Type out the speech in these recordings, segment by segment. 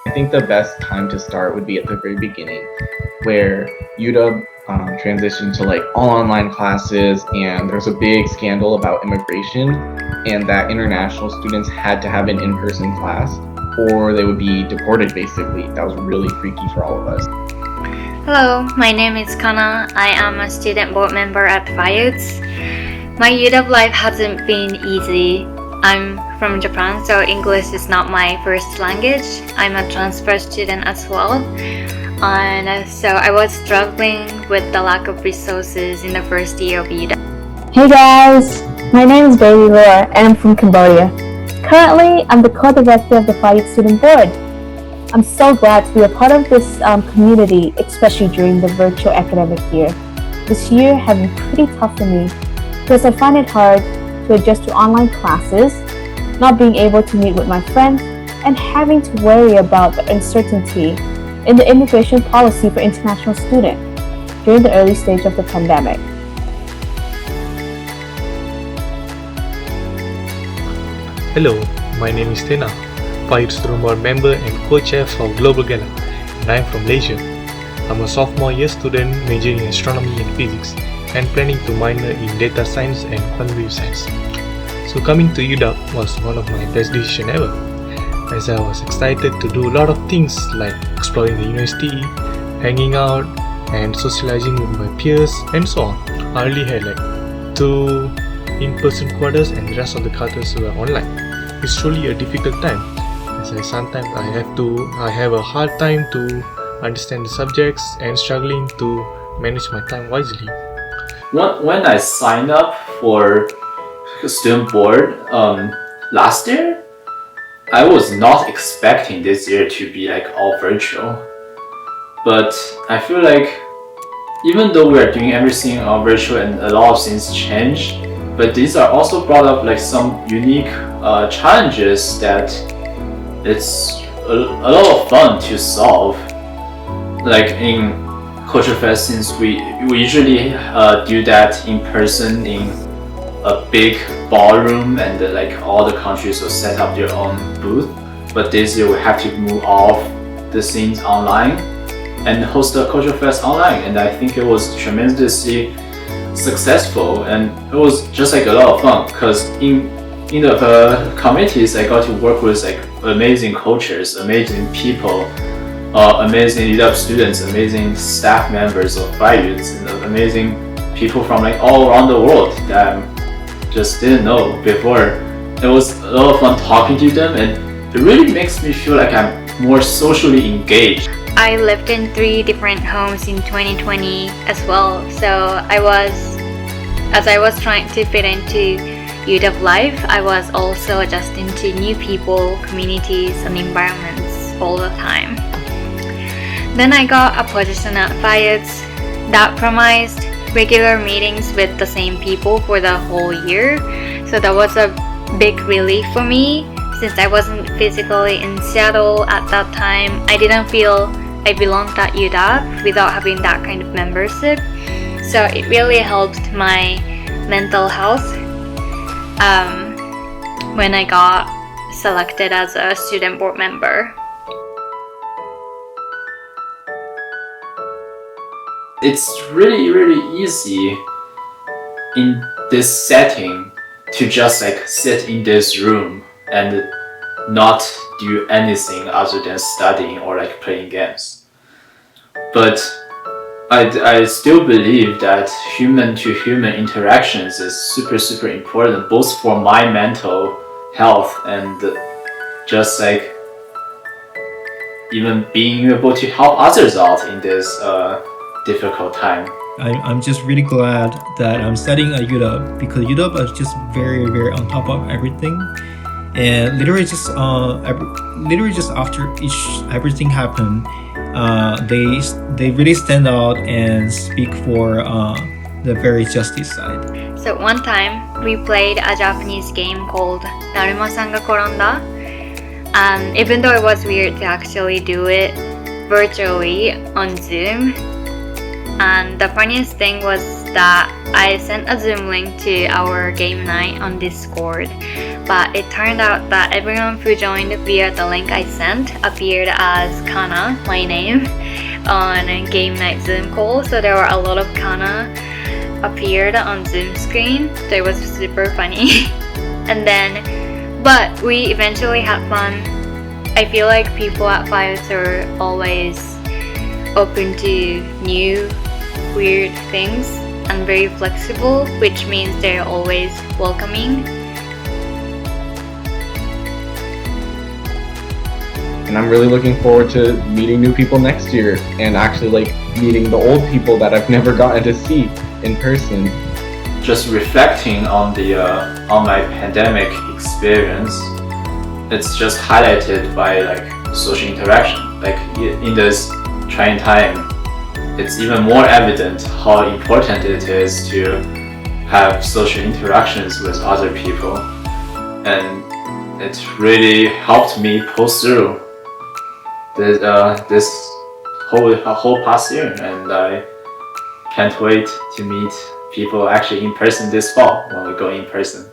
I think the best time to start would be at the very beginning, where UW transitioned to like all online classes, and there's a big scandal about immigration, and that international students had to have an in-person class, or they would be deported. Basically, that was really freaky for all of us. Hello, my name is Kana. I am a student board member at FIUTS. My UW life hasn't been easy. I'm from Japan, so English is not my first language. I'm a transfer student as well. And so I was struggling with the lack of resources in the first year of UW. Hey guys, my name is Bailey Laura and I'm from Cambodia. Currently, I'm the co-director of the FIUTS Student Board. I'm so glad to be a part of this community, especially during the virtual academic year. This year has been pretty tough for me because I find it hard to adjust to online classes, not being able to meet with my friends, and having to worry about the uncertainty in the immigration policy for international students during the early stage of the pandemic. Hello, my name is Tena, FIUTS Student Board member and co-chair for Global Gala, and I'm from Malaysia. I'm a sophomore year student majoring in astronomy and physics and planning to minor in data science and quantitative science. So coming to UW was one of my best decisions ever, as I was excited to do a lot of things like exploring the university, hanging out, and socializing with my peers and so on. I only had like 2 in-person quarters and the rest of the quarters were online. It's truly a difficult time, as sometimes I have a hard time to understand the subjects and struggling to manage my time wisely. When I signed up for student board last year, I was not expecting this year to be like all virtual. But I feel like even though we are doing everything all virtual and a lot of things change, but these are also brought up like some unique challenges that it's a lot of fun to solve. Like in Culture Fest, since we usually do that in person in a big ballroom, and like all the countries will set up their own booth. But this year we have to move off the scenes online and host the Culture Fest online, and I think it was tremendously successful, and it was just like a lot of fun because in the communities I got to work with like amazing cultures, amazing people, amazing UW students, amazing staff members of FIUTS, and amazing people from like all around the world that I just didn't know before. It was a lot of fun talking to them, and it really makes me feel like I'm more socially engaged. I lived in 3 different homes in 2020 as well, so as I was trying to fit into UW life, I was also adjusting to new people, communities, and environments all the time. Then I got a position at FIUTS that promised regular meetings with the same people for the whole year, so that was a big relief for me. Since I wasn't physically in Seattle at that time, I didn't feel I belonged at UW without having that kind of membership. So it really helped my mental health when I got selected as a student board member. It's really easy in this setting to just like sit in this room and not do anything other than studying or like playing games. But I still believe that human-to-human interactions is super important, both for my mental health and just like even being able to help others out in this difficult time. I'm just really glad that I'm studying at UW because UW is just very on top of everything, and literally just after everything happened, they really stand out and speak for the very justice side. So one time we played a Japanese game called Darumasan ga Koronda, and even though it was weird to actually do it virtually on Zoom, And the funniest thing was that I sent a Zoom link to our game night on Discord, but it turned out that everyone who joined via the link I sent appeared as Kana, my name, on game night Zoom call. So there were a lot of Kana appeared on Zoom screen. So it was super funny. But we eventually had fun. I feel like people at Files are always open to new, weird things and very flexible, which means they're always welcoming. And I'm really looking forward to meeting new people next year and actually like meeting the old people that I've never gotten to see in person. Just reflecting on my pandemic experience, it's just highlighted by like social interaction. Like in this trying time, it's even more evident how important it is to have social interactions with other people, and it really helped me pull through this whole past year, and I can't wait to meet people actually in person this fall when we go in person.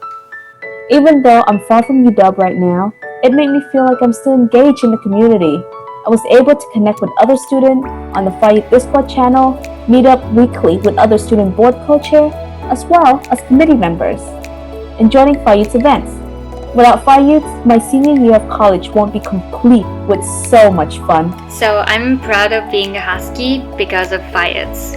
Even though I'm far from UW right now, it made me feel like I'm still engaged in the community. I was able to connect with other students on the Fayut Discord channel, meet up weekly with other student board co-chair, as well as committee members, and joining Fayut's events. Without Fayut, my senior year of college won't be complete with so much fun. So I'm proud of being a Husky because of Fayuts.